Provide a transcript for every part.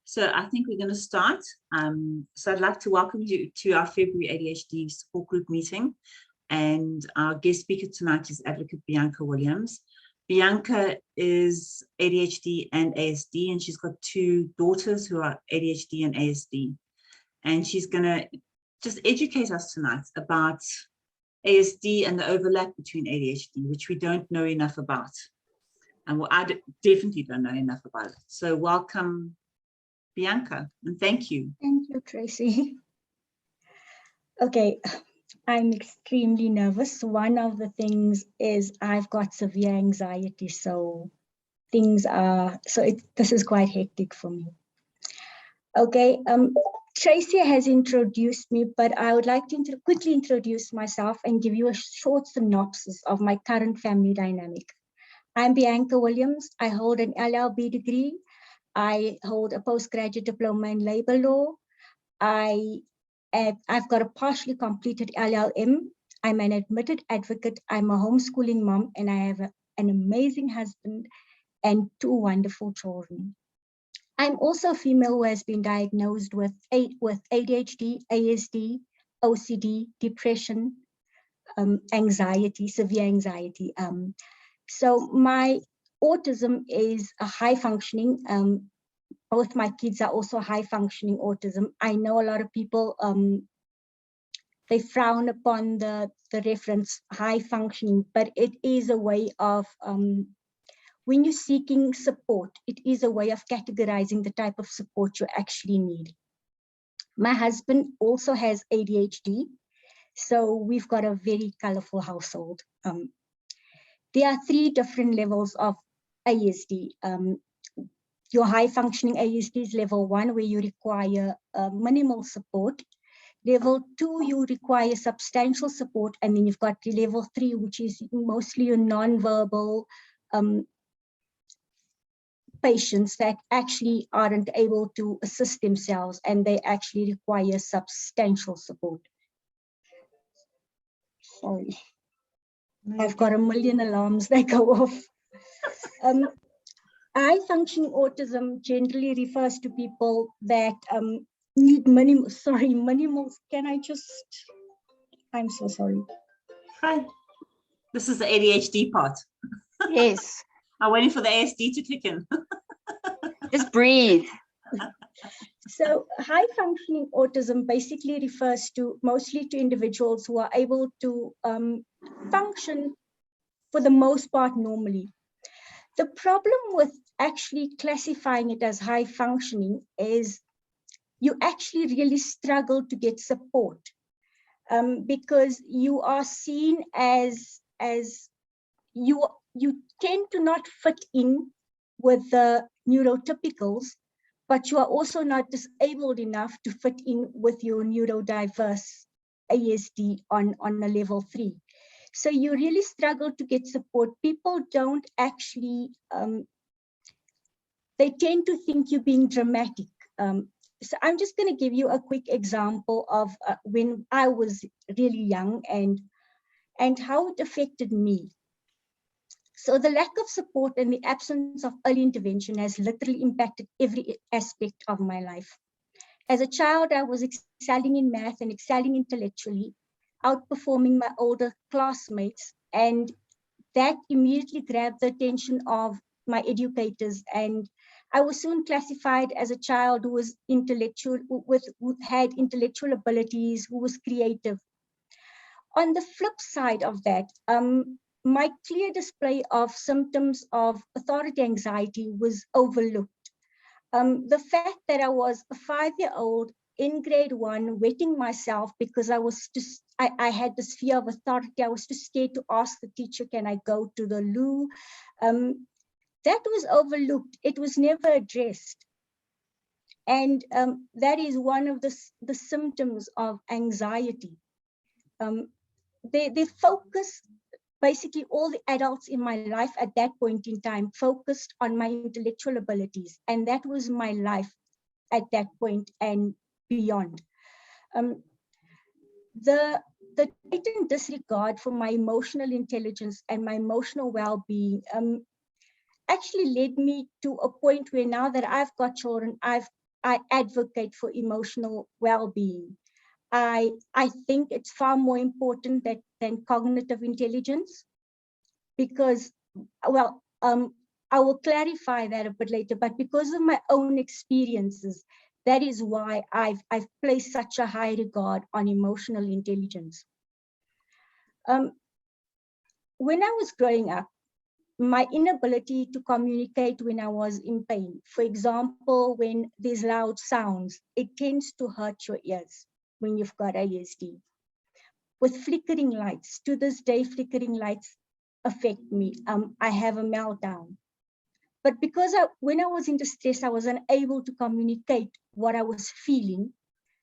So I think we're going to start. So I'd like to welcome you to our February ADHD support group meeting. And our guest speaker tonight is Advocate Bianca Williams. Bianca is ADHD and ASD, and she's got two daughters who are ADHD and ASD. And she's going to just educate us tonight about ASD and the overlap between ADHD, which we don't know enough about. And well, I definitely don't know enough about it. So welcome, Bianca, and thank you. Thank you, Tracy. Okay, I'm extremely nervous. One of the things is I've got severe anxiety, so this is quite hectic for me. Okay, Tracy has introduced me, but I would like to quickly introduce myself and give you a short synopsis of my current family dynamic. I'm Bianca Williams. I hold an LLB degree. I hold a postgraduate diploma in labor law. I've got a partially completed LLM. I'm an admitted advocate. I'm a homeschooling mom, and I have an amazing husband and two wonderful children. I'm also a female who has been diagnosed with ADHD, ASD, OCD, depression, anxiety, severe anxiety. So my autism is a high functioning. Both my kids are also high functioning autism. I know a lot of people, they frown upon the reference high functioning, but it is a way of, when you're seeking support, it is a way of categorizing the type of support you actually need. My husband also has ADHD, so we've got a very colorful household. There are three different levels of ASD. Your high functioning ASD is level 1, where you require minimal support. Level 2, you require substantial support. And then you've got the level 3, which is mostly your non-verbal patients that actually aren't able to assist themselves, and they actually require substantial support. Sorry. I've got a million alarms that go off. High functioning autism generally refers to people that need minimal. Can I just, I'm so sorry. Hi. This is the ADHD part. Yes. I'm waiting for the ASD to kick in. Just breathe. So high functioning autism basically refers to mostly to individuals who are able to function for the most part normally. The problem with actually classifying it as high functioning is you actually really struggle to get support because you are seen as you tend to not fit in with the neurotypicals, but you are also not disabled enough to fit in with your neurodiverse ASD on a level 3. So you really struggle to get support. People don't actually, they tend to think you're being dramatic. So I'm just going to give you a quick example of when I was really young and how it affected me. So the lack of support and the absence of early intervention has literally impacted every aspect of my life. As a child, I was excelling in math and excelling intellectually, outperforming my older classmates, and that immediately grabbed the attention of my educators. And I was soon classified as a child who was intellectual, who had intellectual abilities, who was creative. On the flip side of that, my clear display of symptoms of authority anxiety was overlooked. The fact that I was a 5-year-old in grade 1, wetting myself because I had this fear of authority. I was too scared to ask the teacher, can I go to the loo? That was overlooked. It was never addressed. And that is one of the symptoms of anxiety. They focus, basically all the adults in my life at that point in time focused on my intellectual abilities. And that was my life at that point and beyond. The blatant disregard for my emotional intelligence and my emotional well-being actually led me to a point where now that I've got children, I've I advocate for emotional well-being. I think it's far more important than cognitive intelligence, because, well, I will clarify that a bit later, but because of my own experiences, that is why I've placed such a high regard on emotional intelligence. When I was growing up, my inability to communicate when I was in pain, for example, when there's loud sounds, it tends to hurt your ears when you've got ASD. With flickering lights, to this day, flickering lights affect me. I have a meltdown. But because when I was in distress, I was unable to communicate what I was feeling.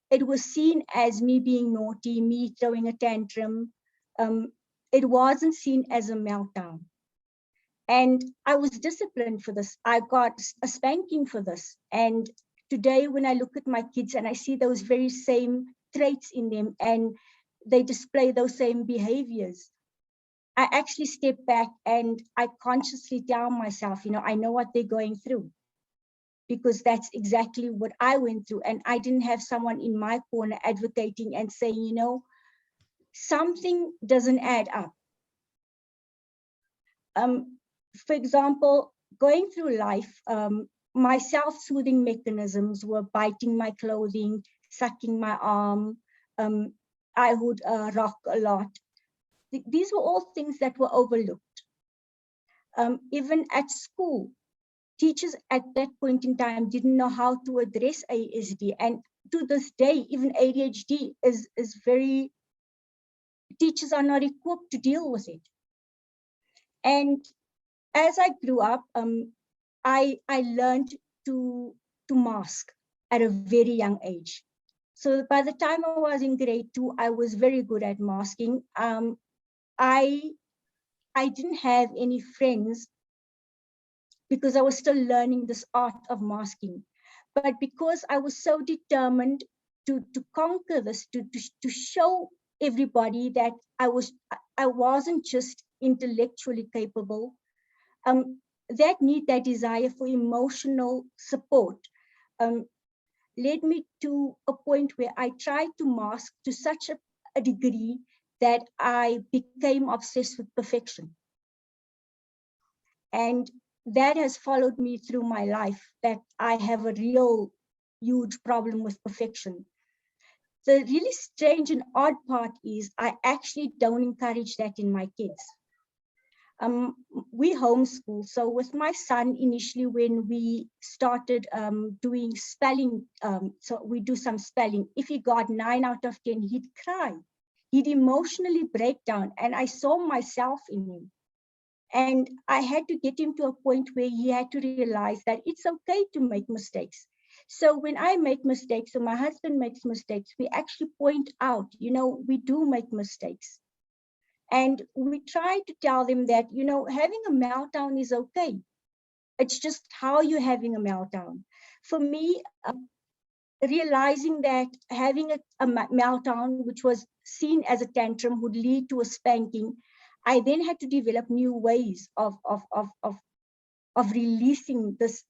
It was seen as me being naughty, me throwing a tantrum. It wasn't seen as a meltdown. And I was disciplined for this. I got a spanking for this. And today, when I look at my kids and I see those very same traits in them and they display those same behaviors, I actually step back and I consciously tell myself, I know what they're going through, because that's exactly what I went through. And I didn't have someone in my corner advocating and saying, something doesn't add up. For example, going through life, my self-soothing mechanisms were biting my clothing, sucking my arm. I would rock a lot. These were all things that were overlooked. Even at school, teachers at that point in time didn't know how to address ASD. And to this day, even ADHD is very, teachers are not equipped to deal with it. And as I grew up, I learned to mask at a very young age. So by the time I was in grade 2, I was very good at masking. I didn't have any friends because I was still learning this art of masking. But because I was so determined to conquer this, to show everybody that I wasn't just intellectually capable, that desire for emotional support led me to a point where I tried to mask to such a degree that I became obsessed with perfection. And that has followed me through my life, that I have a real huge problem with perfection. The really strange and odd part is I actually don't encourage that in my kids. We homeschool. So with my son, initially when we started doing spelling, so we do some spelling, if he got 9 out of 10, he'd cry. He'd emotionally break down. And I saw myself in him. And I had to get him to a point where he had to realize that it's okay to make mistakes. So when I make mistakes, or my husband makes mistakes, we actually point out, we do make mistakes. And we try to tell them that, having a meltdown is okay. It's just how you're having a meltdown. For me, realizing that having a meltdown, which was seen as a tantrum, would lead to a spanking, I then had to develop new ways of releasing this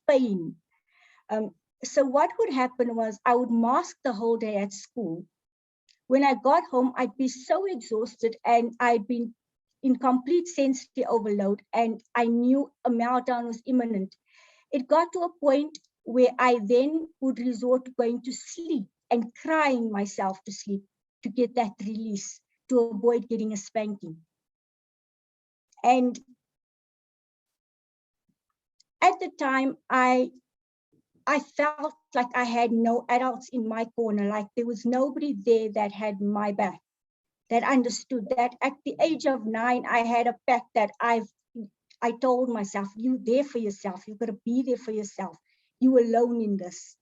pain. So what would happen was I would mask the whole day at school. When I got home, I'd be so exhausted and I'd been in complete sensory overload, and I knew a meltdown was imminent. It got to a point where I then would resort to going to sleep and crying myself to sleep to get that release, to avoid getting a spanking. And at the time, I felt like I had no adults in my corner, like there was nobody there that had my back, that understood that at the age of 9, I had a pack that I told myself, you there for yourself, you've got to be there for yourself. You alone in this.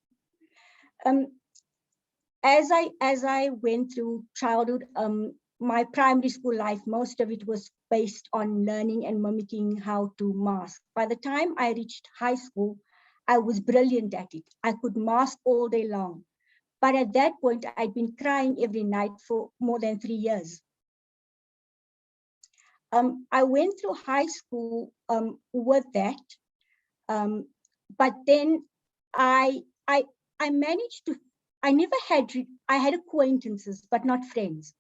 As I went through childhood, my primary school life, most of it was based on learning and mimicking how to mask. By the time I reached high school, I was brilliant at it. I could mask all day long. But at that point, I'd been crying every night for more than 3 years. I went through high school with that. But then I I managed to, I had acquaintances, but not friends.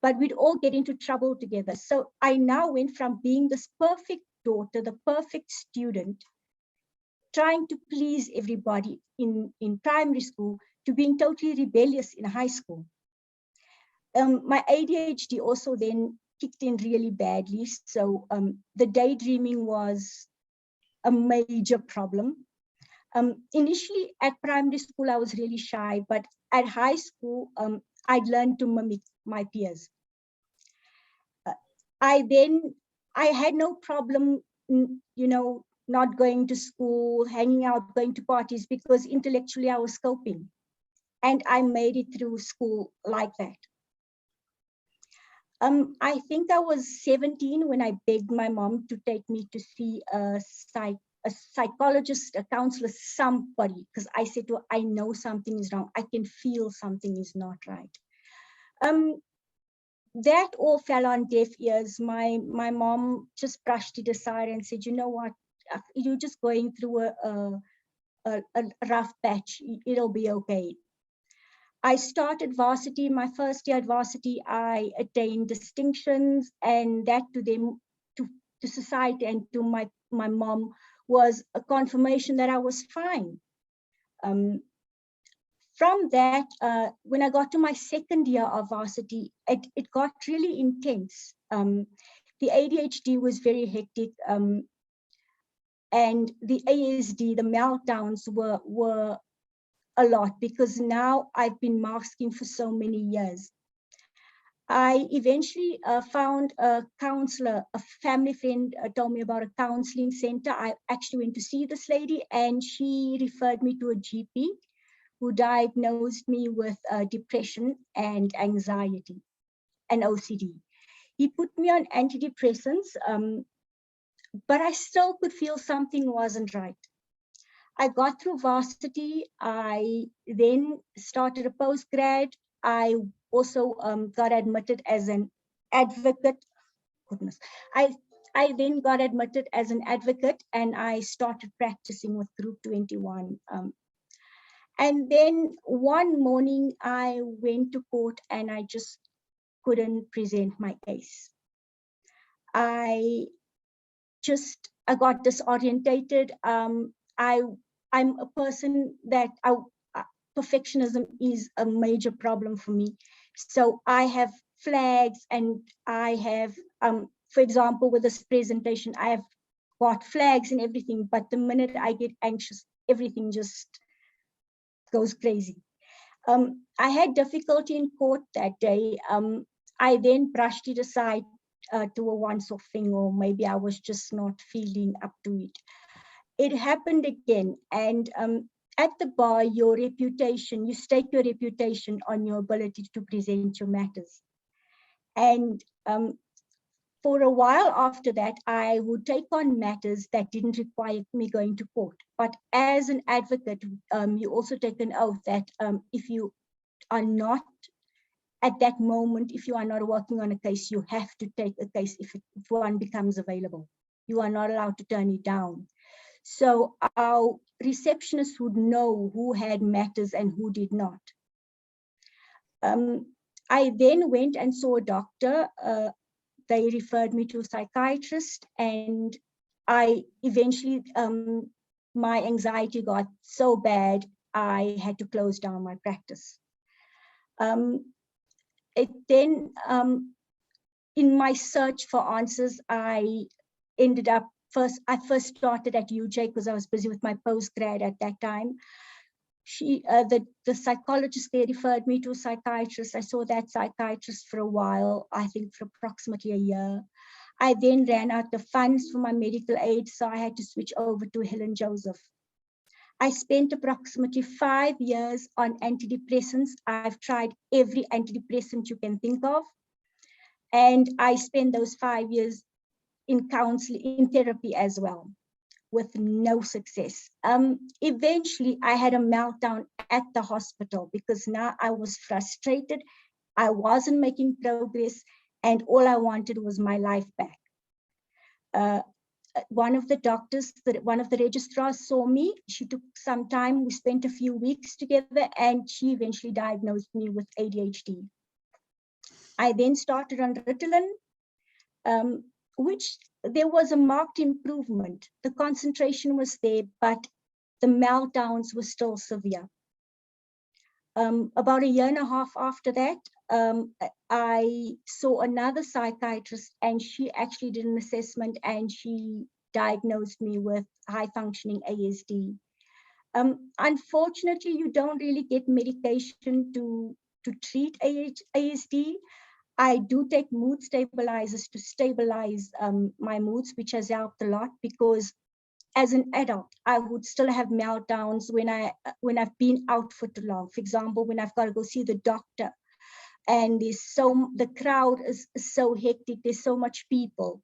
But we'd all get into trouble together. So I now went from being this perfect daughter, the perfect student, trying to please everybody in primary school, to being totally rebellious in high school. My ADHD also then kicked in really badly. So the daydreaming was a major problem. Initially at primary school, I was really shy, but at high school, I'd learned to mimic my peers. I had no problem, not going to school, hanging out, going to parties, because intellectually I was coping. And I made it through school like that. I think I was 17 when I begged my mom to take me to see a psychologist, a counselor, somebody, because I said to her, I know something is wrong. I can feel something is not right. That all fell on deaf ears. My mom just brushed it aside and said, you know what, you're just going through a rough patch. It'll be okay. I started varsity. My first year at varsity, I attained distinctions, and that to them, to society and to my mom, was a confirmation that I was fine. From that, when I got to my second year of varsity, it got really intense. The ADHD was very hectic, and the ASD, the meltdowns were a lot, because now I've been masking for so many years. I eventually found a counselor, a family friend told me about a counseling center. I actually went to see this lady, and she referred me to a GP who diagnosed me with depression and anxiety and OCD. He put me on antidepressants, but I still could feel something wasn't right. I got through varsity. I then started a postgrad. I also got admitted as an advocate. Goodness. I then got admitted as an advocate, and I started practicing with Group 21. And then one morning I went to court and I just couldn't present my case. I got disorientated. I'm a person that perfectionism is a major problem for me. So I have flags, and I have, for example, with this presentation, I have got flags and everything, but the minute I get anxious, everything just goes crazy. I had difficulty in court that day. I then brushed it aside to a once-off thing, or maybe I was just not feeling up to it. It happened again, and at the bar, your reputation, you stake your reputation on your ability to present your matters. And for a while after that, I would take on matters that didn't require me going to court. But as an advocate, you also take an oath that if you are not at that moment, if you are not working on a case, you have to take a case if one becomes available. You are not allowed to turn it down. So our receptionists would know who had matters and who did not. I then went and saw a doctor. They referred me to a psychiatrist, and I eventually, my anxiety got so bad, I had to close down my practice. In my search for answers, I ended up I first started at UJ because I was busy with my postgrad at that time. The psychologist there referred me to a psychiatrist. I saw that psychiatrist for a while, I think for approximately a year. I then ran out of funds for my medical aid, so I had to switch over to Helen Joseph. I spent approximately 5 years on antidepressants. I've tried every antidepressant you can think of. And I spent those 5 years in counseling, in therapy as well, with no success. Eventually, I had a meltdown at the hospital because now I was frustrated. I wasn't making progress, and all I wanted was my life back. one of the doctors, one of the registrars saw me. She took some time. We spent a few weeks together, and she eventually diagnosed me with ADHD. I then started on Ritalin, which there was a marked improvement. The concentration was there, but the meltdowns were still severe. About a year and a half after that, I saw another psychiatrist, and she actually did an assessment, and she diagnosed me with high functioning ASD. Unfortunately, you don't really get medication to treat ASD. I do take mood stabilizers to stabilize my moods, which has helped a lot, because as an adult, I would still have meltdowns when I've been out for too long. For example, when I've got to go see the doctor, and the crowd is so hectic, there's so much people.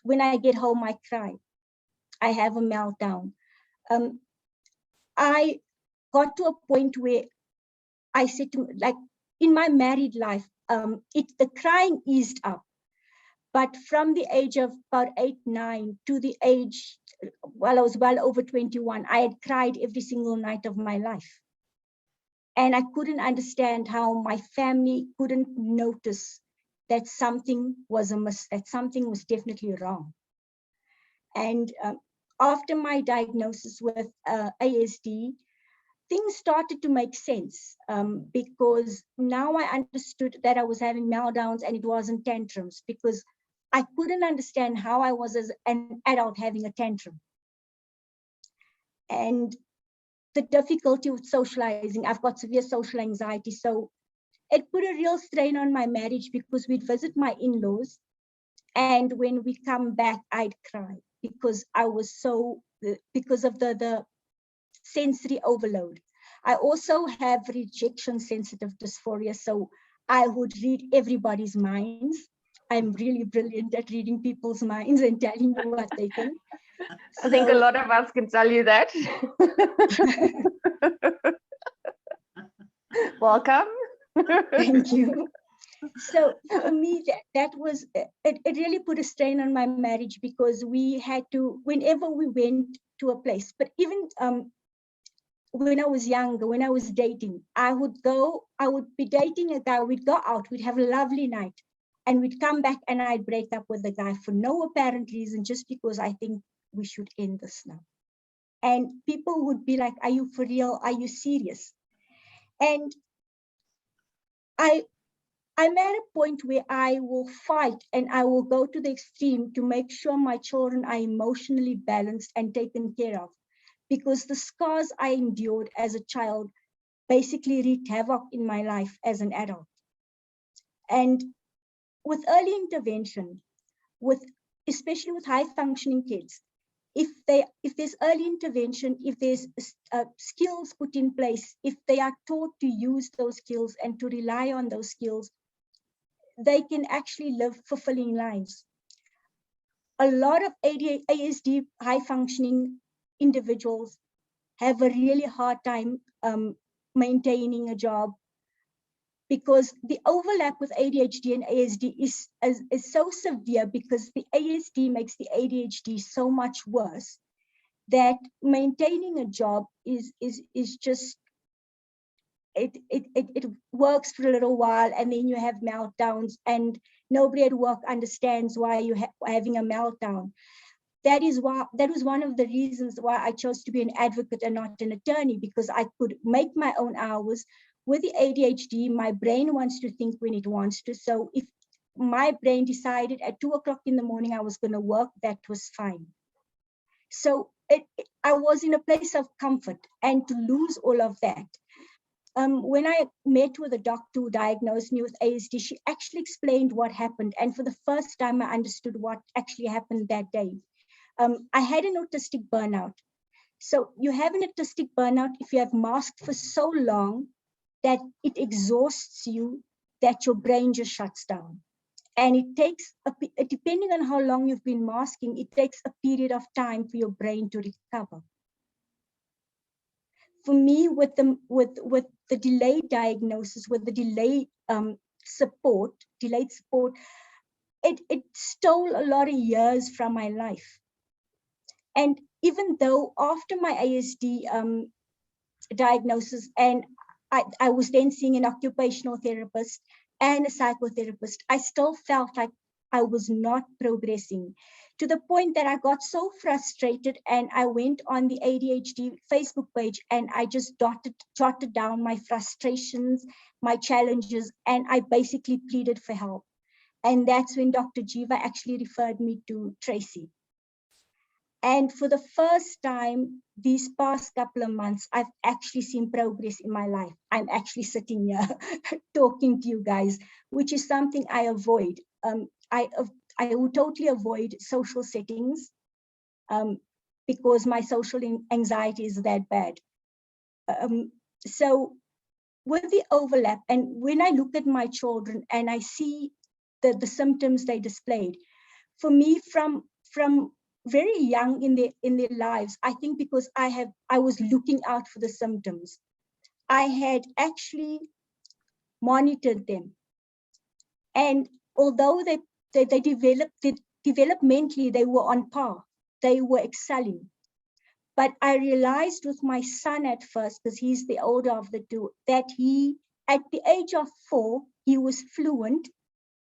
When I get home, I cry. I have a meltdown. I got to a point where I said to, like, in my married life, the crying eased up. But from the age of about 8, 9 to the age, well, I was well over 21, I had cried every single night of my life. And I couldn't understand how my family couldn't notice that something was amiss, that something was definitely wrong. And after my diagnosis with ASD, things started to make sense, because now I understood that I was having meltdowns and it wasn't tantrums, because I couldn't understand how I was as an adult having a tantrum. And the difficulty with socializing, I've got severe social anxiety. So it put a real strain on my marriage, because we'd visit my in-laws, and when we come back, I'd cry because I was because of the sensory overload. I also have rejection sensitive dysphoria, so I would read everybody's minds. I'm really brilliant at reading people's minds and telling you what they think. I think a lot of us can tell you that. Welcome. Thank you. So for me, that was, it really put a strain on my marriage, because we had to, whenever we went to a place, but even when I was younger, when I was dating, I would be dating a guy, we'd go out, we'd have a lovely night, and we'd come back and I'd break up with the guy for no apparent reason, just because I think we should end this now. And people would be like, are you for real? Are you serious? And I'm at a point where I will fight, and I will go to the extreme to make sure my children are emotionally balanced and taken care of, because the scars I endured as a child basically wreaked havoc in my life as an adult. And with early intervention, especially with high functioning kids, if there's early intervention, if there's skills put in place, if they are taught to use those skills and to rely on those skills, they can actually live fulfilling lives. A lot of ASD high functioning individuals have a really hard time maintaining a job, because the overlap with ADHD and ASD is so severe, because the ASD makes the ADHD so much worse that maintaining a job is just, it works for a little while, and then you have meltdowns, and nobody at work understands why you're having a meltdown. That was one of the reasons why I chose to be an advocate and not an attorney, because I could make my own hours. With the ADHD, my brain wants to think when it wants to. So if my brain decided at 2 o'clock in the morning I was going to work, that was fine. So I was in a place of comfort, and to lose all of that. When I met with a doctor who diagnosed me with ASD, she actually explained what happened. And for the first time, I understood what actually happened that day. I had an autistic burnout. So you have an autistic burnout if you have masked for so long that it exhausts you, that your brain just shuts down. And it takes, depending on how long you've been masking, it takes a period of time for your brain to recover. For me, with the delayed diagnosis, with the delayed support, it stole a lot of years from my life. And even though after my ASD diagnosis, and I was then seeing an occupational therapist and a psychotherapist, I still felt like I was not progressing, to the point that I got so frustrated, and I went on the ADHD Facebook page and I just jotted down my frustrations, my challenges, and I basically pleaded for help. And that's when Dr. Jiva actually referred me to Tracy. And for the first time these past couple of months, I've actually seen progress in my life. I'm actually sitting here talking to you guys, which is something I avoid. I would totally avoid social settings because my social anxiety is that bad. So with the overlap, and when I look at my children and I see the symptoms they displayed, for me, from very young in their lives, I think because I was looking out for the symptoms, I had actually monitored them. And although they developmentally, they were on par, they were excelling. But I realized with my son at first, because he's the older of the two, that he, at the age of 4, he was fluent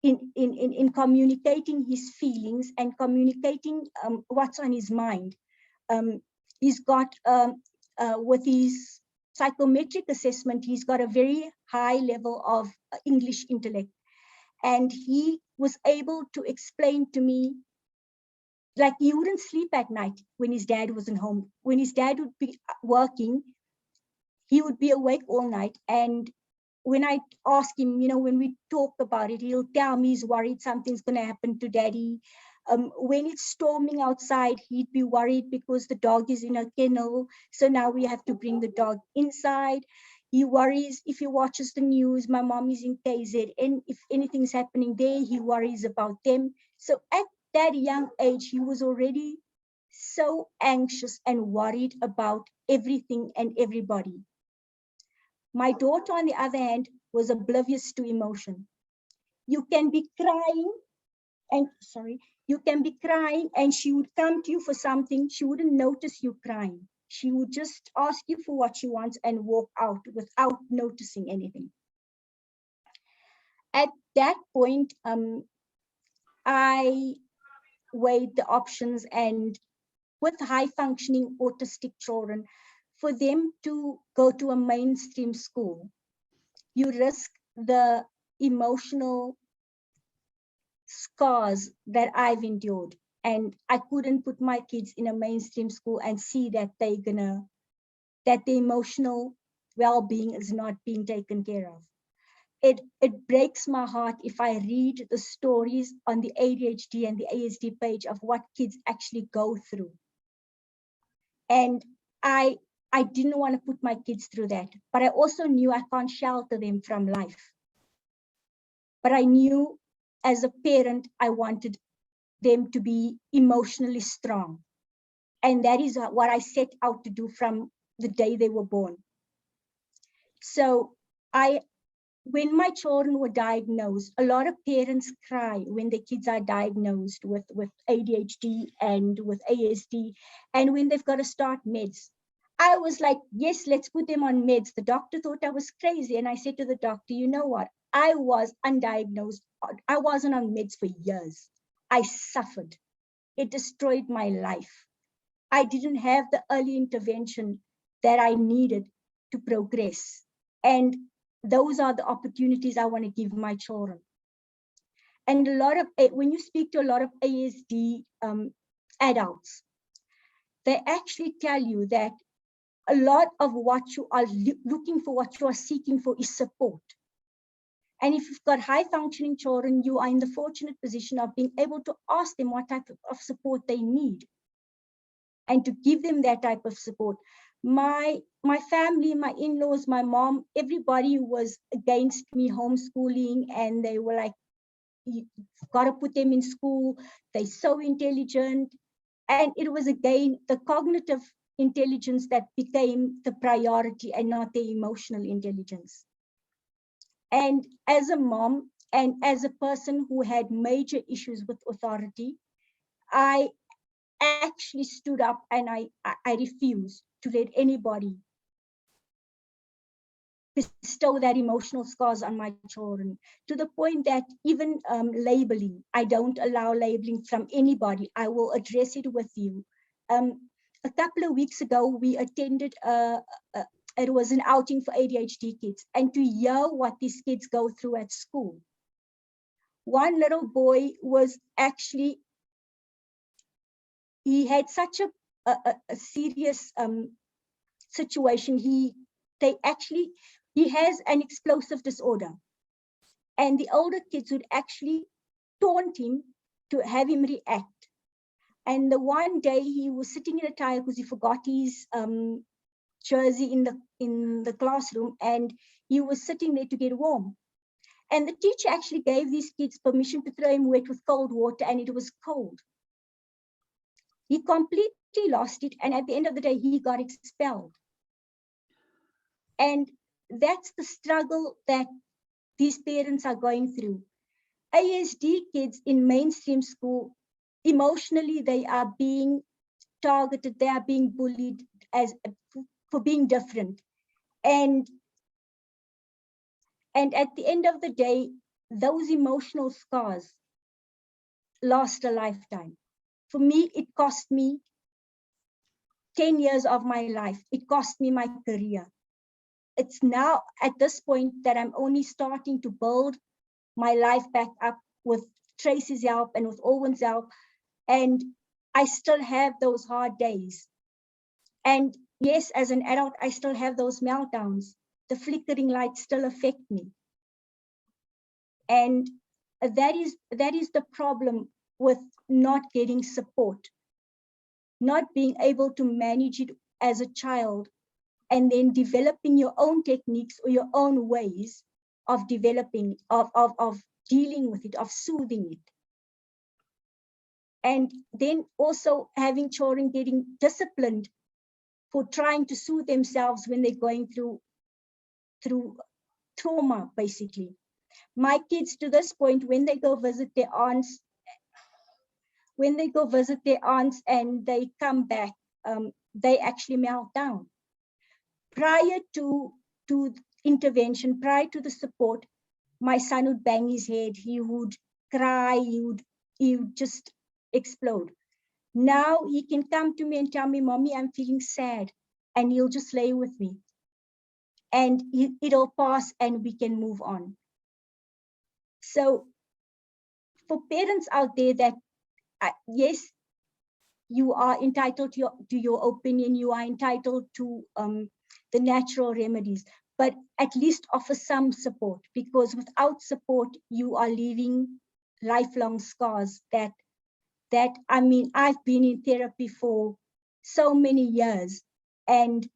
in communicating his feelings and communicating what's on his mind. He's got, with his psychometric assessment, he's got a very high level of English intellect. And he was able to explain to me, like, he wouldn't sleep at night when his dad wasn't home. When his dad would be working, he would be awake all night. And when I ask him, when we talk about it, he'll tell me he's worried something's going to happen to daddy. When it's storming outside, he'd be worried because the dog is in a kennel. So now we have to bring the dog inside. He worries if he watches the news, my mom is in KZ, and if anything's happening there, he worries about them. So at that young age, he was already so anxious and worried about everything and everybody. My daughter, on the other hand, was oblivious to emotion. You can be crying and she would come to you for something. She wouldn't notice you crying. She would just ask you for what she wants and walk out without noticing anything. At that point, I weighed the options, and with high functioning autistic children, for them to go to a mainstream school, you risk the emotional scars that I've endured. And I couldn't put my kids in a mainstream school and see that that the emotional well-being is not being taken care of. It breaks my heart if I read the stories on the ADHD and the ASD page of what kids actually go through. And I didn't want to put my kids through that, but I also knew I can't shelter them from life. But I knew as a parent, I wanted them to be emotionally strong. And that is what I set out to do from the day they were born. So when my children were diagnosed, a lot of parents cry when their kids are diagnosed with ADHD and with ASD, and when they've got to start meds. I was like, yes, let's put them on meds. The doctor thought I was crazy. And I said to the doctor, you know what? I was undiagnosed. I wasn't on meds for years. I suffered. It destroyed my life. I didn't have the early intervention that I needed to progress. And those are the opportunities I want to give my children. And when you speak to a lot of ASD adults, they actually tell you that a lot of what you are looking for, what you are seeking for, is support. And if you've got high functioning children, you are in the fortunate position of being able to ask them what type of support they need and to give them that type of support. My family, my in-laws, my mom, everybody was against me homeschooling, and they were like, you've got to put them in school. They're so intelligent. And it was, again, the cognitive intelligence that became the priority and not the emotional intelligence. And as a mom and as a person who had major issues with authority, I actually stood up and I refused to let anybody bestow that emotional scars on my children, to the point that even labeling, I don't allow labeling from anybody. I will address it with you. A couple of weeks ago, we attended it was an outing for ADHD kids, and to hear what these kids go through at school. One little boy was actually, he had such a serious situation. He has an explosive disorder, and the older kids would actually taunt him to have him react. And the one day he was sitting in a tire because he forgot his jersey in the classroom, and he was sitting there to get warm. And the teacher actually gave these kids permission to throw him wet with cold water, and it was cold. He completely lost it, and at the end of the day, he got expelled. And that's the struggle that these parents are going through. ASD kids in mainstream school, emotionally, they are being targeted, they are being bullied for being different. And at the end of the day, those emotional scars last a lifetime. For me, it cost me 10 years of my life. It cost me my career. It's now at this point that I'm only starting to build my life back up with Tracy's help and with Owen's help. And I still have those hard days. And yes, as an adult, I still have those meltdowns. The flickering lights still affect me. And that is the problem with not getting support, not being able to manage it as a child, and then developing your own techniques or your own ways of developing, of dealing with it, of soothing it. And then also having children getting disciplined for trying to soothe themselves when they're going through trauma, basically. My kids, to this point, when they go visit their aunts, and they come back, they actually melt down. Prior to intervention, prior to the support, my son would bang his head, he would cry, he would just explode. Now he can come to me and tell me, "Mommy, I'm feeling sad," and he'll just lay with me. And it'll pass and we can move on. So for parents out there that, yes, you are entitled to your opinion, you are entitled to the natural remedies, but at least offer some support, because without support, you are leaving lifelong scars that I mean, I've been in therapy for so many years, and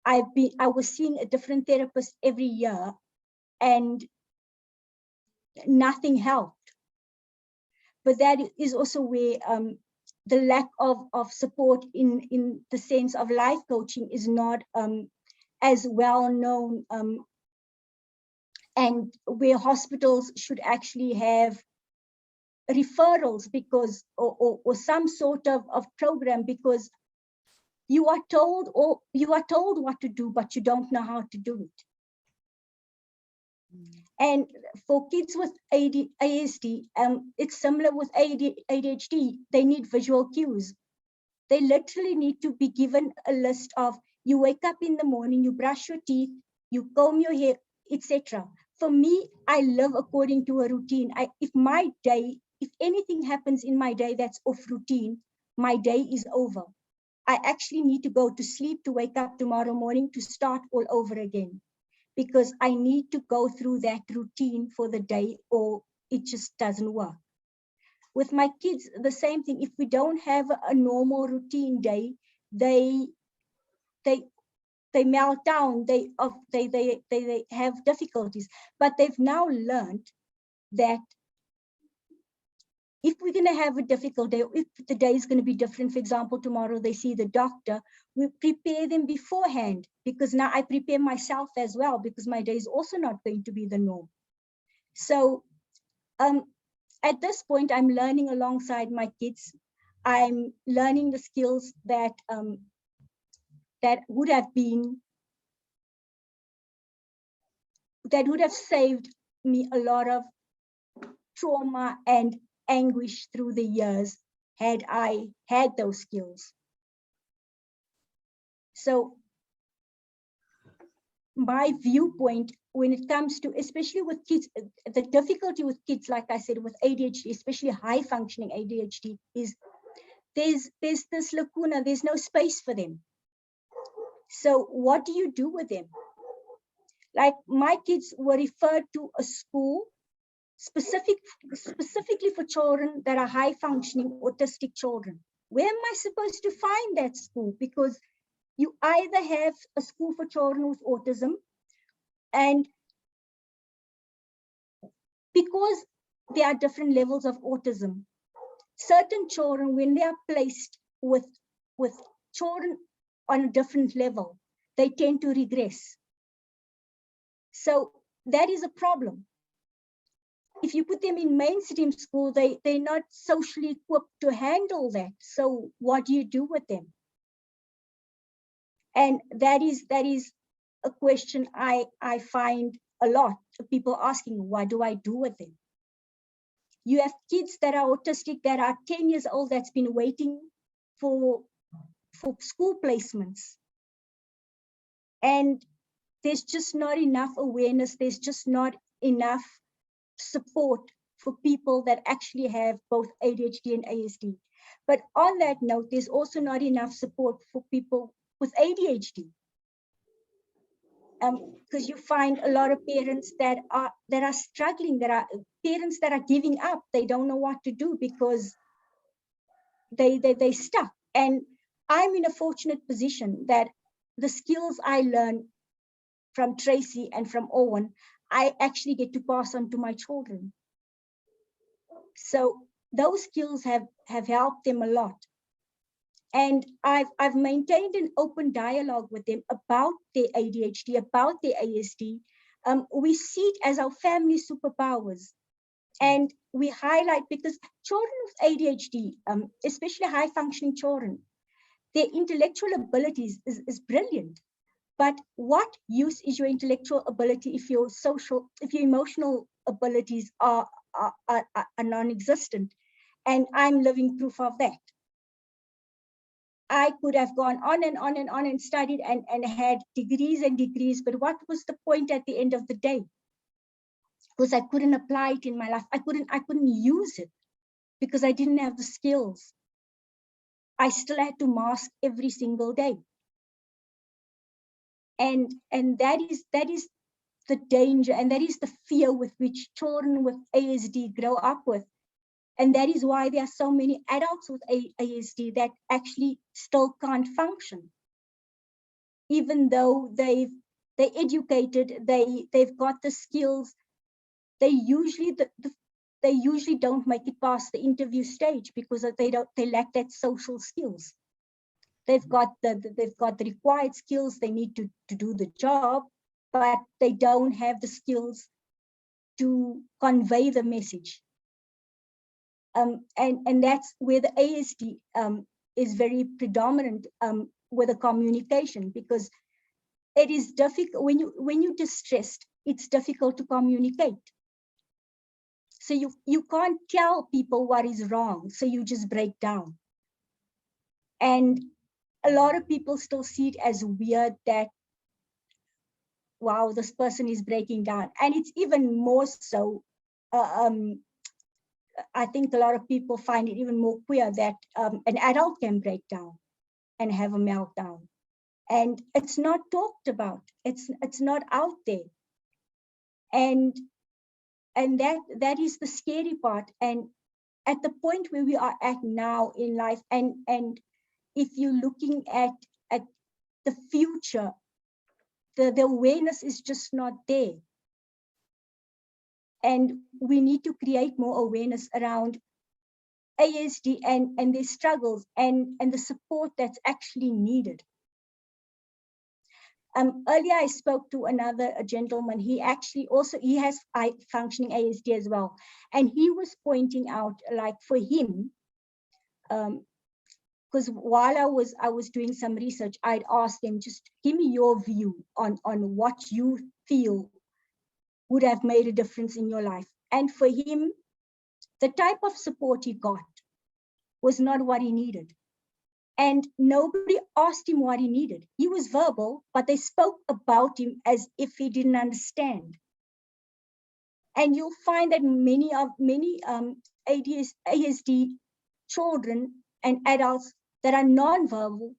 I was seeing a different therapist every year, and nothing helped. But that is also where the lack of support in the sense of life coaching is not as well known, and where hospitals should actually have referrals, because or some sort of program, because you are told what to do, but you don't know how to do it. And for kids with ASD, it's similar with ADHD. They need visual cues. They literally need to be given a list of, you wake up in the morning, you brush your teeth, you comb your hair, etc. For me, I live according to a routine. If anything happens in my day that's off routine, my day is over. I actually need to go to sleep to wake up tomorrow morning to start all over again, because I need to go through that routine for the day, or it just doesn't work. With my kids, the same thing. If we don't have a normal routine day, they melt down, they have difficulties. But they've now learned that if we're going to have a difficult day, if the day is going to be different, for example, tomorrow they see the doctor, we prepare them beforehand, because now I prepare myself as well, because my day is also not going to be the norm. So at this point, I'm learning alongside my kids. I'm learning the skills that that would have saved me a lot of trauma and anguish through the years had I had those skills. So my viewpoint when it comes to, especially with kids, the difficulty with kids, like I said, with ADHD, especially high functioning ADHD, is there's this lacuna, there's no space for them. So what do you do with them? Like my kids were referred to a school specifically for children that are high functioning autistic children. Where am I supposed to find that school? Because you either have a school for children with autism, and because there are different levels of autism, certain children, when they are placed with children on a different level, they tend to regress. So that is a problem. If you put them in mainstream school, they're not socially equipped to handle that. So what do you do with them? And that is a question I find a lot of people asking, what do I do with them? You have kids that are autistic that are 10 years old that's been waiting for school placements. And there's just not enough awareness. There's just not enough support for people that actually have both ADHD and ASD. But on that note, there's also not enough support for people with ADHD. Because you find a lot of parents that are struggling, that are parents that are giving up. They don't know what to do because they stuck. And I'm in a fortunate position that the skills I learned from Tracy and from Owen, I actually get to pass on to my children. So those skills have helped them a lot. And I've maintained an open dialogue with them about their ADHD, about their ASD. We see it as our family superpowers. And we highlight, because children with ADHD, especially high functioning children, their intellectual abilities is brilliant. But what use is your intellectual ability if your emotional abilities are non-existent? And I'm living proof of that. I could have gone on and on and on and studied and had degrees and degrees, but what was the point at the end of the day? Because I couldn't apply it in my life. I couldn't use it because I didn't have the skills. I still had to mask every single day. And that is the danger, and that is the fear with which children with ASD grow up with. And that is why there are so many adults with ASD that actually still can't function. Even though they're educated, they've got the skills, they usually don't make it past the interview stage because they lack that social skills. They've got the required skills they need to do the job, but they don't have the skills to convey the message. And that's where the ASD is very predominant with the communication, because it is difficult when you're distressed. It's difficult to communicate. So you can't tell people what is wrong, so you just break down. And a lot of people still see it as weird that, wow, this person is breaking down. And it's even more so, I think a lot of people find it even more queer that an adult can break down and have a meltdown. And it's not talked about. It's not out there. And that is the scary part. And at the point where we are at now in life, and if you're looking at the future, the awareness is just not there. And we need to create more awareness around ASD and their struggles and the support that's actually needed. Earlier I spoke to another gentleman. He actually he has high functioning ASD as well. And he was pointing out, like for him, because while I was doing some research, I'd asked them, just give me your view on what you feel would have made a difference in your life. And for him, the type of support he got was not what he needed. And nobody asked him what he needed. He was verbal, but they spoke about him as if he didn't understand. And you'll find that many ASD children and adults that are nonverbal,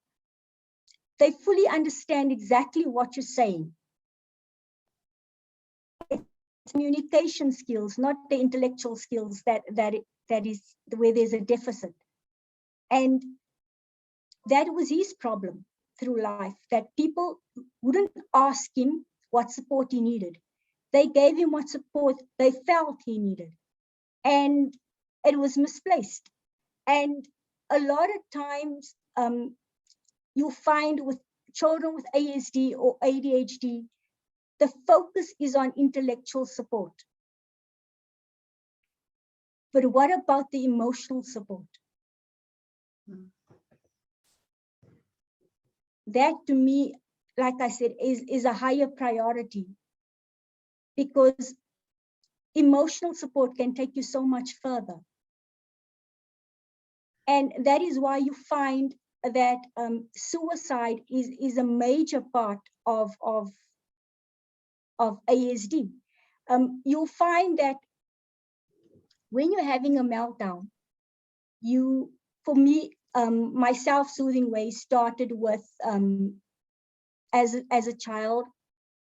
they fully understand exactly what you're saying. It's communication skills, not the intellectual skills that is where there's a deficit. And that was his problem through life, that people wouldn't ask him what support he needed. They gave him what support they felt he needed. And it was misplaced. And a lot of times you'll find with children with ASD or ADHD, the focus is on intellectual support. But what about the emotional support? That to me, like I said, is a higher priority, because emotional support can take you so much further. And that is why you find that suicide is a major part of ASD. You'll find that when you're having a meltdown, for me, my self-soothing way started with, as a child,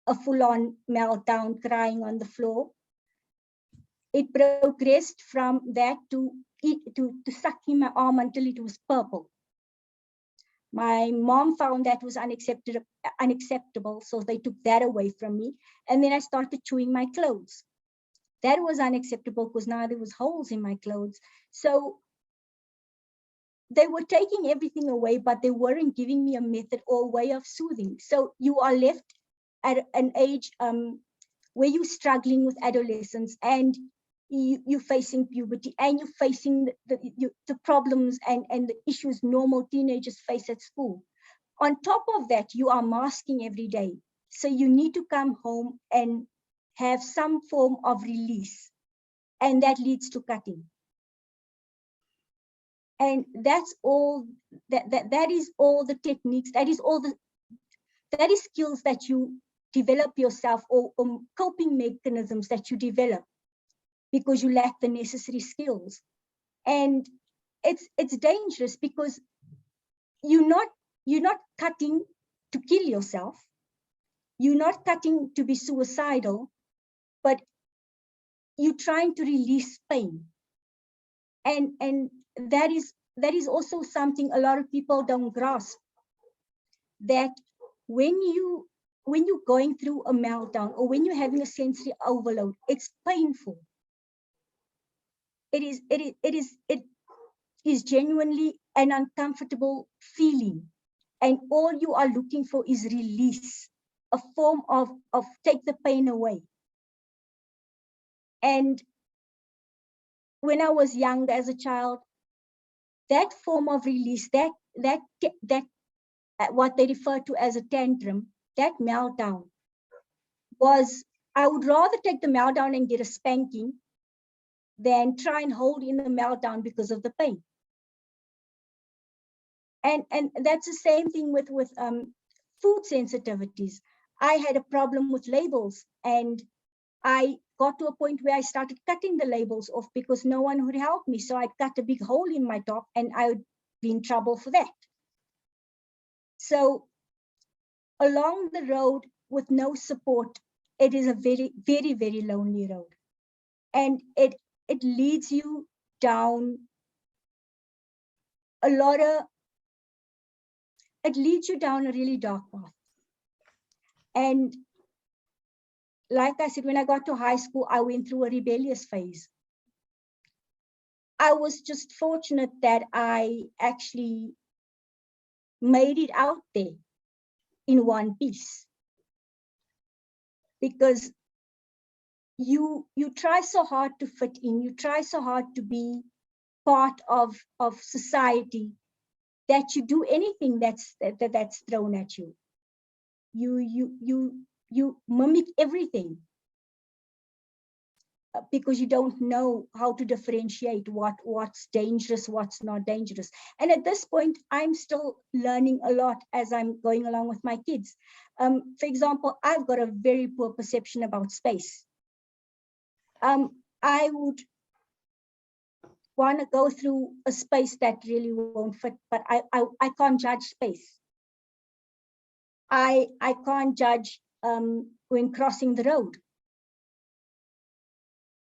a full-on meltdown, crying on the floor. It progressed from that to sucking my arm until it was purple. My mom found that was unacceptable, so they took that away from me. And then I started chewing my clothes. That was unacceptable because now there was holes in my clothes. So they were taking everything away, but they weren't giving me a method or a way of soothing. So you are left at an age where you're struggling with adolescence, and you're facing puberty, and you're facing the problems and the issues normal teenagers face at school. On top of that, you are masking every day. So you need to come home and have some form of release, and that leads to cutting. And that's all, that is all the techniques, that is skills that you develop yourself, or coping mechanisms that you develop because you lack the necessary skills. And it's dangerous, because you're not cutting to kill yourself. You're not cutting to be suicidal, but you're trying to release pain. And that is also something a lot of people don't grasp, that when you're going through a meltdown, or when you're having a sensory overload, it's painful. It is genuinely an uncomfortable feeling, and all you are looking for is release, a form of take the pain away. And when I was young, as a child, that form of release, that what they refer to as a tantrum, that meltdown, was, I would rather take the meltdown and get a spanking than try and hold in the meltdown because of the pain. And that's the same thing with food sensitivities. I had a problem with labels, and I got to a point where I started cutting the labels off because no one would help me. So I'd cut a big hole in my top, and I would be in trouble for that. So along the road with no support, it is a very, very, very lonely road. And it leads you down a really dark path. And like I said, when I got to high school, I went through a rebellious phase. I was just fortunate that I actually made it out there in one piece, because you try so hard to fit in, you try so hard to be part of society, that you do anything that's thrown at you. You mimic everything because you don't know how to differentiate what's dangerous, what's not dangerous. And at this point, I'm still learning a lot as I'm going along with my kids. For example, I've got a very poor perception about space. I would want to go through a space that really won't fit, but I can't judge space. I can't judge when crossing the road.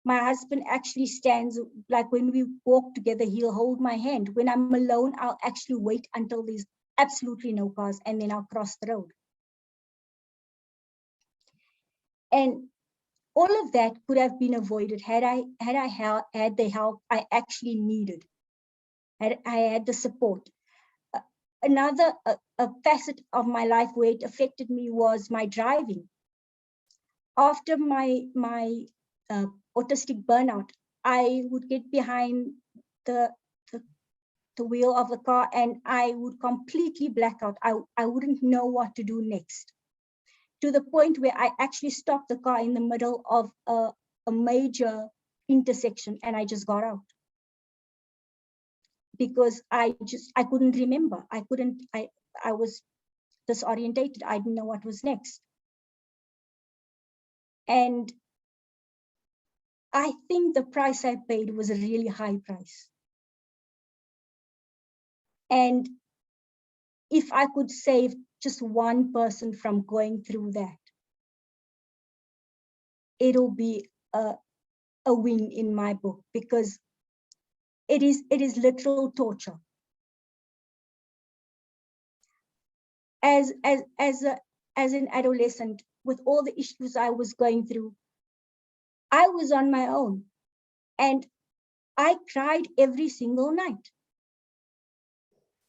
My husband actually stands, like when we walk together, he'll hold my hand. When I'm alone, I'll actually wait until there's absolutely no cars, and then I'll cross the road. And all of that could have been avoided had I had the help I actually needed, had I had the support. Another a facet of my life where it affected me was my driving. After my autistic burnout, I would get behind the wheel of the car and I would completely black out. I wouldn't know what to do next, to the point where I actually stopped the car in the middle of a major intersection and I just got out. Because I couldn't remember. I was disorientated. I didn't know what was next. And I think the price I paid was a really high price. And if I could save just one person from going through that, it'll be a win in my book, because it is literal torture. As an adolescent, with all the issues I was going through, I was on my own and I cried every single night.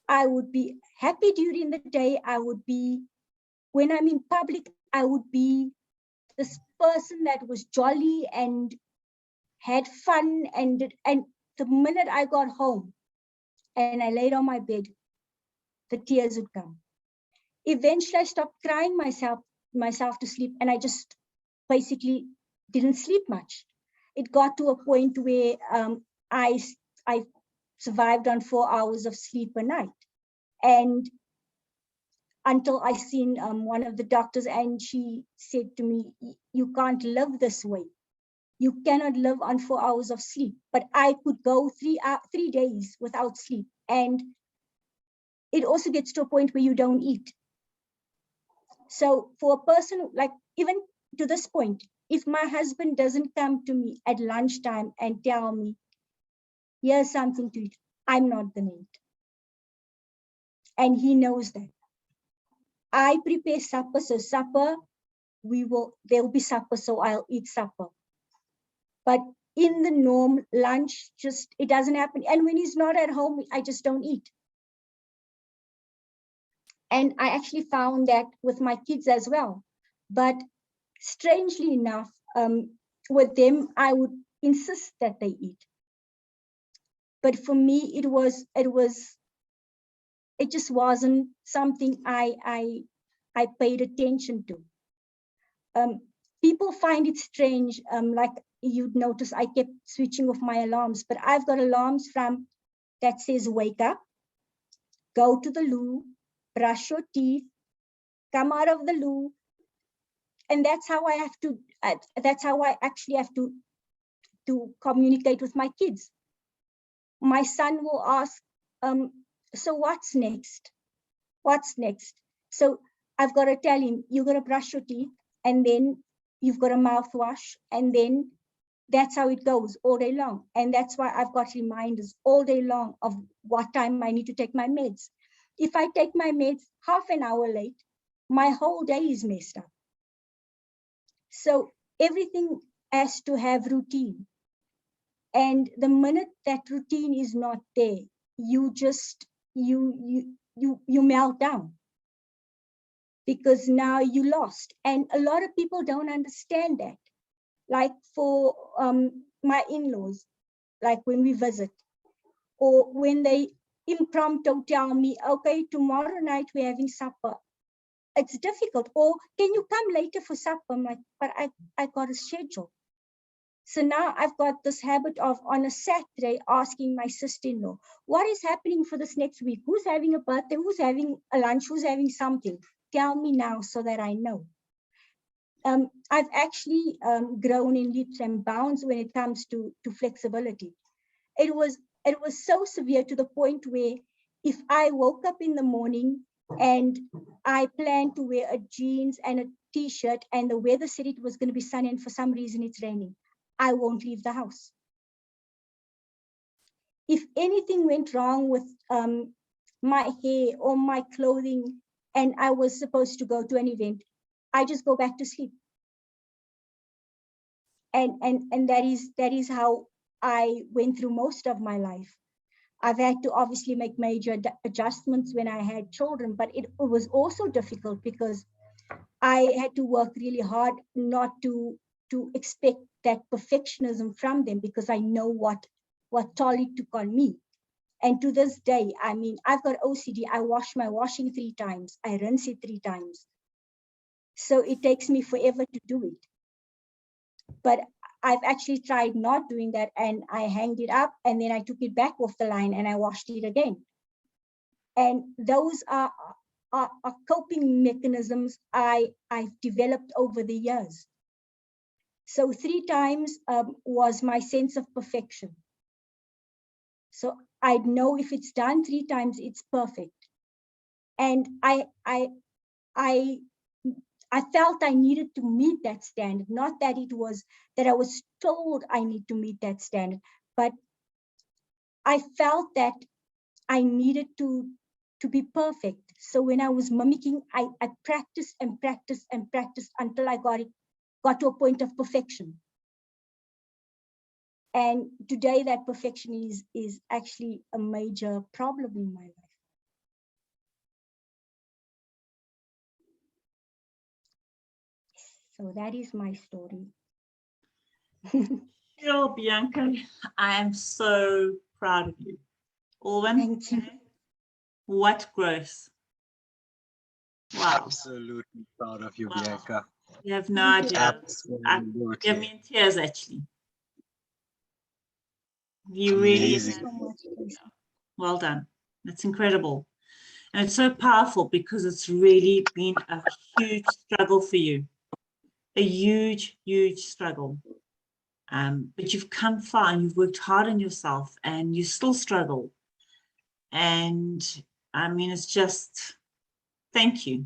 I would be happy during the day. I would be, when I'm in public, I would be this person that was jolly and had fun. And the minute I got home and I laid on my bed, the tears would come. Eventually, I stopped crying myself to sleep, and I just basically didn't sleep much. It got to a point where I survived on 4 hours of sleep a night, and until I seen one of the doctors, and she said to me, "You can't live this way. You cannot live on 4 hours of sleep." But I could go 3 days without sleep, and it also gets to a point where you don't eat. So for a person, like, even to this point, if my husband doesn't come to me at lunchtime and tell me, "Here's something to eat," I'm not gonna eat. And he knows that. I prepare supper, so supper, there'll be supper, so I'll eat supper. But in the norm, lunch, it doesn't happen. And when he's not at home, I just don't eat. And I actually found that with my kids as well. But strangely enough, with them, I would insist that they eat. But for me, it just wasn't something I paid attention to. People find it strange, like you'd notice I kept switching off my alarms, but I've got alarms that says wake up, go to the loo, brush your teeth, come out of the loo. And that's how I actually have to communicate with my kids. My son will ask, "So what's next? What's next?" So I've got to tell him, "You're going to brush your teeth, and then you've got a mouthwash," and then that's how it goes all day long. And that's why I've got reminders all day long of what time I need to take my meds. If I take my meds half an hour late, my whole day is messed up. So everything has to have routine. And the minute that routine is not there, you melt down, because now you lost. And a lot of people don't understand that. Like for my in-laws, like when we visit, or when they impromptu tell me, okay, tomorrow night we're having supper. It's difficult. Or can you come later for supper? I'm like, but I got a schedule. So now I've got this habit of on a Saturday asking my sister-in-law, what is happening for this next week? Who's having a birthday? Who's having a lunch? Who's having something? Tell me now so that I know. I've actually grown in leaps and bounds when it comes to flexibility. It was so severe to the point where if I woke up in the morning and I planned to wear a jeans and a t-shirt and the weather said it was going to be sunny and for some reason it's raining, I won't leave the house. If anything went wrong with my hair or my clothing and I was supposed to go to an event, I just go back to sleep. And that is how I went through most of my life. I've had to obviously make major adjustments when I had children, but it was also difficult because I had to work really hard not to expect that perfectionism from them, because I know what toll it took on me. And to this day, I mean, I've got OCD. I wash my washing 3 times. I rinse it 3 times. So it takes me forever to do it. But I've actually tried not doing that, and I hanged it up and then I took it back off the line and I washed it again. And those are coping mechanisms I've developed over the years. So 3 times was my sense of perfection. So I'd know if it's done 3 times, it's perfect. And I felt I needed to meet that standard, not that it was that I was told I need to meet that standard, but I felt that I needed to be perfect. So when I was mimicking, I practiced and practiced and practiced until I got to a point of perfection. And today that perfection is actually a major problem in my life. So that is my story. Sure, Bianca, I am so proud of you. Alwyn, Thank you. what growth. Wow. Absolutely proud of you, Wow. Bianca. You have no idea. Absolutely. You have me in tears, actually. You really Amazing. have. Well done. That's incredible. And it's so powerful because it's really been a huge struggle for you. A huge, huge struggle. But you've come far and you've worked hard on yourself and you still struggle. And I mean, it's just, thank you.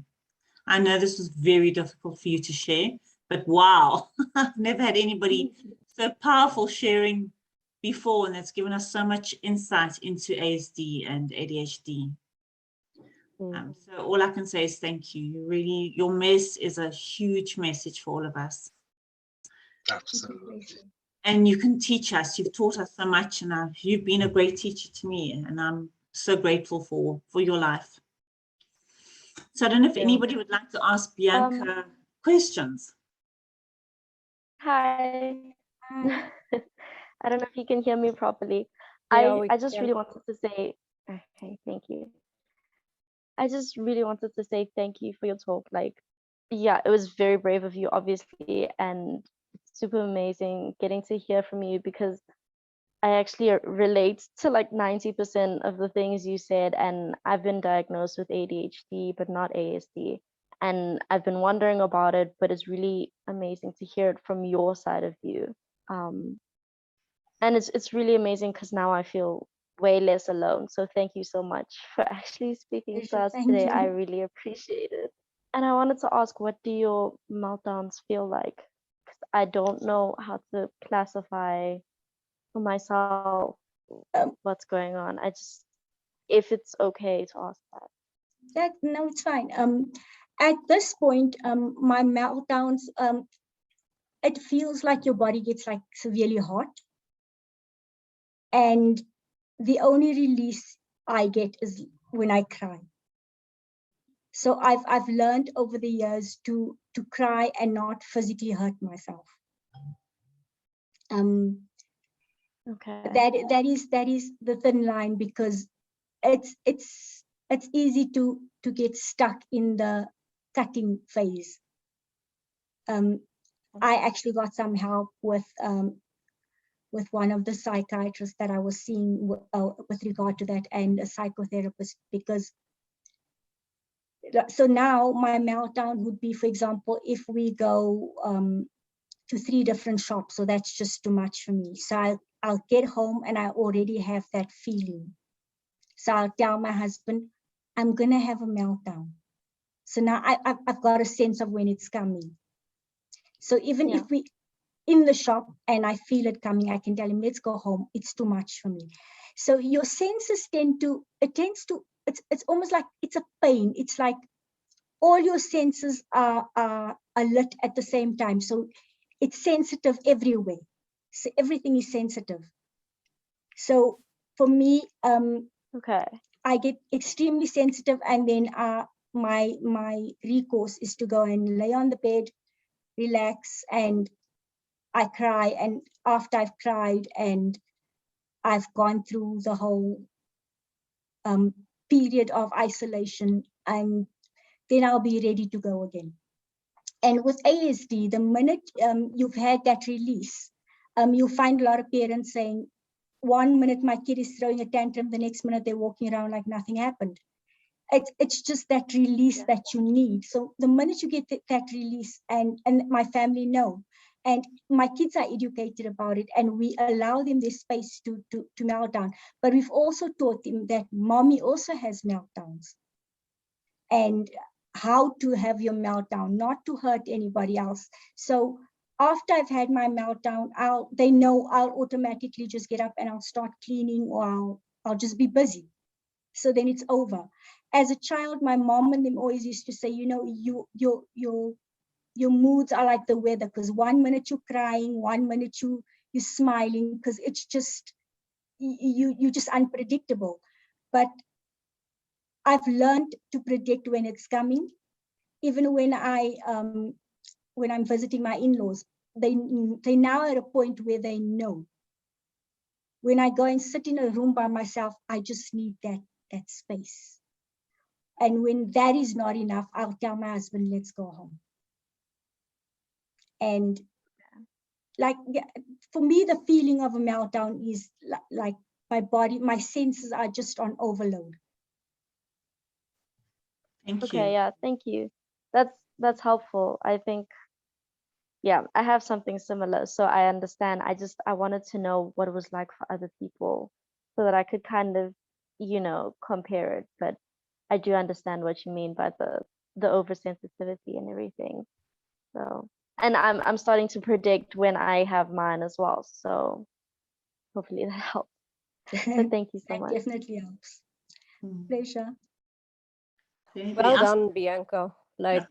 I know this was very difficult for you to share, but wow, I've never had anybody so powerful sharing before, and that's given us so much insight into ASD and ADHD. So all I can say is thank you. You really, your mess is a huge message for all of us. Absolutely. And you can teach us. You've taught us so much, and you've been a great teacher to me, and I'm so grateful for your life. So I don't know if anybody would like to ask Bianca questions. Hi. I don't know if you can hear me properly. Yeah, I just really wanted to say, okay, thank you. I just really wanted to say thank you for your talk. Like, yeah, it was very brave of you, obviously, and super amazing getting to hear from you, because I actually relate to like 90% of the things you said, and I've been diagnosed with ADHD, but not ASD. And I've been wondering about it, but it's really amazing to hear it from your side of view. And it's really amazing because now I feel way less alone. So thank you so much for actually speaking to us today. I really appreciate it. And I wanted to ask, what do your meltdowns feel like? Because I don't know how to classify for myself what's going on. I just, if it's okay to ask that. No, it's fine. At this point, my meltdowns, it feels like your body gets like severely hot. And the only release I get is when I cry. So I've learned over the years to cry and not physically hurt myself. Okay. That is the thin line, because it's easy to get stuck in the cutting phase. I actually got some help with one of the psychiatrists that I was seeing with regard to that, and a psychotherapist, because so now my meltdown would be, for example, if we go to 3 different shops, so that's just too much for me. So I'll get home and I already have that feeling. So I'll tell my husband, I'm gonna have a meltdown. So now I've got a sense of when it's coming. So even if we in the shop and I feel it coming, I can tell him, let's go home. It's too much for me. So your senses it's almost like it's a pain. It's like all your senses are lit at the same time. So it's sensitive everywhere. So everything is sensitive. So for me, I get extremely sensitive, and then my recourse is to go and lay on the bed, relax, and I cry. And after I've cried and I've gone through the whole period of isolation, and then I'll be ready to go again. And with ASD, the minute you've had that release, you'll find a lot of parents saying, 1 minute my kid is throwing a tantrum, the next minute they're walking around like nothing happened. It's just that release that you need. So the minute you get that release, and my family know, and my kids are educated about it, and we allow them this space to meltdown. But we've also taught them that mommy also has meltdowns, and how to have your meltdown, not to hurt anybody else. So after I've had my meltdown, they know I'll automatically just get up and I'll start cleaning, or I'll just be busy. So then it's over. As a child, my mom and them always used to say, you know, your moods are like the weather, because 1 minute you're crying, 1 minute you're smiling, because it's just, you're just unpredictable. But I've learned to predict when it's coming. Even when I'm visiting my in-laws, they now at a point where they know. When I go and sit in a room by myself, I just need that space. And when that is not enough, I'll tell my husband, let's go home. And like, for me, the feeling of a meltdown is like my body, my senses are just on overload. Thank you. Okay, yeah, thank you. That's helpful. I think, yeah, I have something similar, so I understand. I wanted to know what it was like for other people, so that I could kind of, compare it. But I do understand what you mean by the oversensitivity and everything. So, and I'm starting to predict when I have mine as well. So hopefully that helps. So thank you so That much. definitely helps. Pleasure. Anybody Well else? done, Bianca. Like,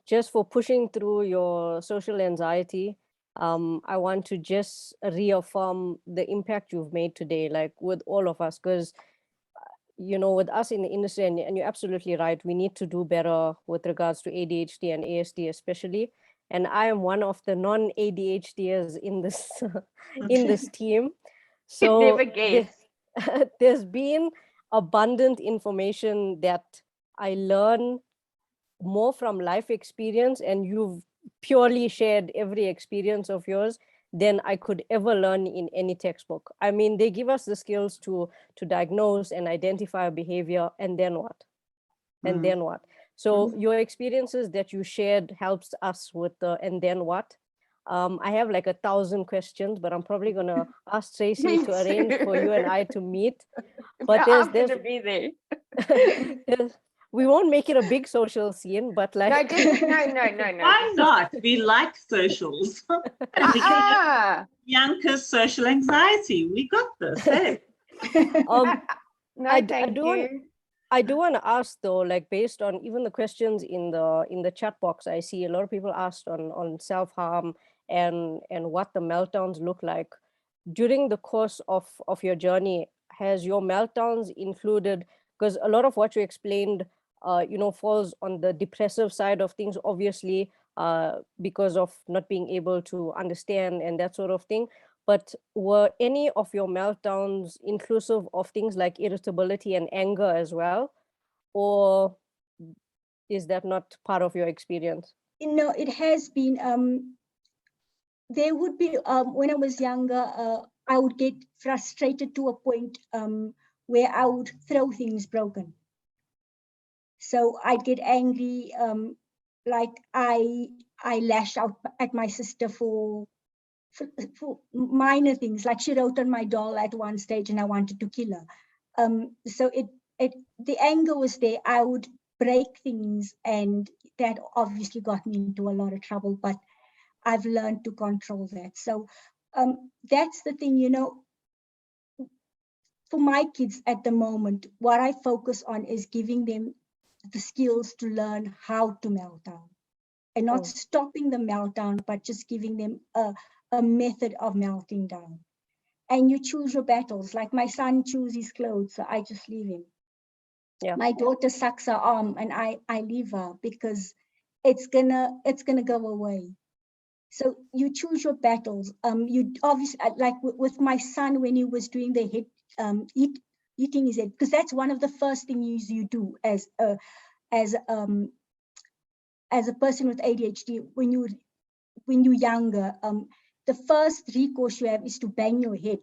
just for pushing through your social anxiety. I want to just reaffirm the impact you've made today, like with all of us, because with us in the industry, and you're absolutely right, we need to do better with regards to ADHD and ASD especially. And I am one of the non-ADHDers in this in this team. So Never guess. there's been abundant information that I learn more from life experience, and you've purely shared every experience of yours than I could ever learn in any textbook. I mean, they give us the skills to diagnose and identify a behavior, and then what? And then what? So your experiences that you shared helps us with the and then what. I have like 1,000 questions, but I'm probably gonna ask Tracy to arrange for you and I to meet. But I'm gonna be there. We won't make it a big social scene, but like No, just no. Why not? We like socials. And we can Bianca's social anxiety. We got this. Hey? No, I thank you. I do want to ask though, like based on even the questions in the chat box, I see a lot of people asked on self-harm and what the meltdowns look like. During the course of your journey, has your meltdowns included, because a lot of what you explained falls on the depressive side of things, obviously, because of not being able to understand and that sort of thing. but were any of your meltdowns inclusive of things like irritability and anger as well? Or is that not part of your experience? No, it has been, there would be, when I was younger, I would get frustrated to a point where I would throw things broken. So I'd get angry, like I lash out at my sister for minor things, like she wrote on my doll at one stage and I wanted to kill her. So the anger was there. I would break things, and that obviously got me into a lot of trouble, but I've learned to control that. So that's the thing, you know, for my kids at the moment, what I focus on is giving them the skills to learn how to melt down, and not stopping the meltdown, but just giving them a method of melting down. And you choose your battles. Like my son chooses his clothes, so I just leave him. Yeah. My daughter sucks her arm, and I leave her because it's gonna go away. So you choose your battles. You obviously, like with my son, when he was doing the hit, eating his head, because that's one of the first things you do as a person with ADHD when you're younger. The first recourse you have is to bang your head.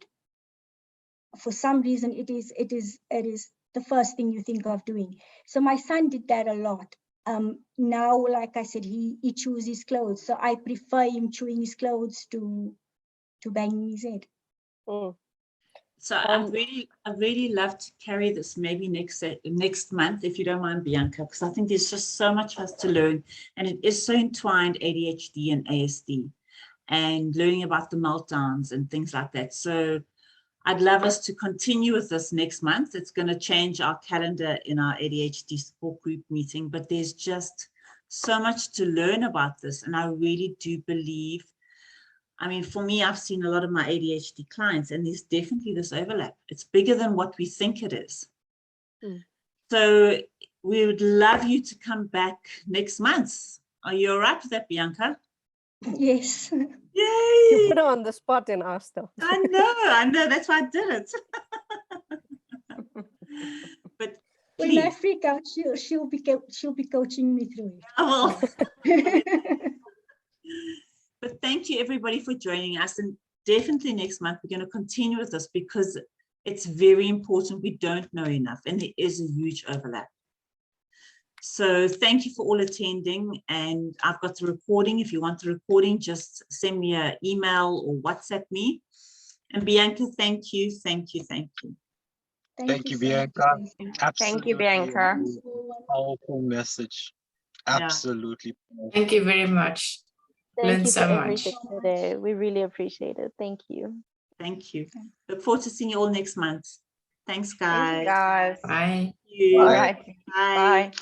For some reason, it is the first thing you think of doing. So my son did that a lot. Now, like I said, he chews his clothes. So I prefer him chewing his clothes to banging his head. So I'd really love to carry this maybe next month, if you don't mind, Bianca, because I think there's just so much for us to learn, and it is so entwined, ADHD and ASD, and learning about the meltdowns and things like that. So I'd love us to continue with this next month. It's going to change our calendar in our ADHD support group meeting, but there's just so much to learn about this. And I really do believe, I mean, for me, I've seen a lot of my ADHD clients, and there's definitely this overlap. It's bigger than what we think it is. So we would love you to come back next month. Are you all right with that, Bianca? Yes. Yay! You put her on the spot and asked her. I know. That's why I did it. But when I please. freak out, she'll be coaching me through it. Oh. But thank you everybody for joining us, and definitely next month we're going to continue with this because it's very important. We don't know enough, and there is a huge overlap. So thank you for all attending, and I've got the recording. If you want the recording, just send me an email or WhatsApp me. And Bianca, thank you. Thank you, so Bianca. much. Thank you, Absolutely Bianca. a powerful message. Absolutely. Powerful. Thank you very much. Thank Learned you so for much. everything today. We really appreciate it. Thank you. Thank you. Look forward to seeing you all next month. Thanks, guys. Thanks, guys. Bye. Thank you. All right. Bye. Bye.